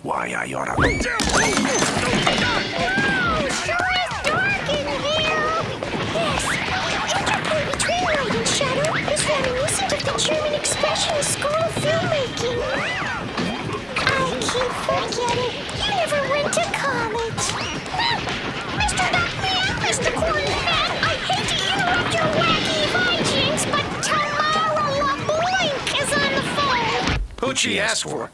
Why, I oughta... Oh, sure is dark in here. Yes, interplay between light and shadow is reminiscent of the German expressionist school of filmmaking. I keep forgetting. You never went to college. Mr. Duckman, Mr. Corn-Fat, I hate to interrupt your wacky hijinks, but Tamara LeBlanc is on the phone. Who'd she ask for?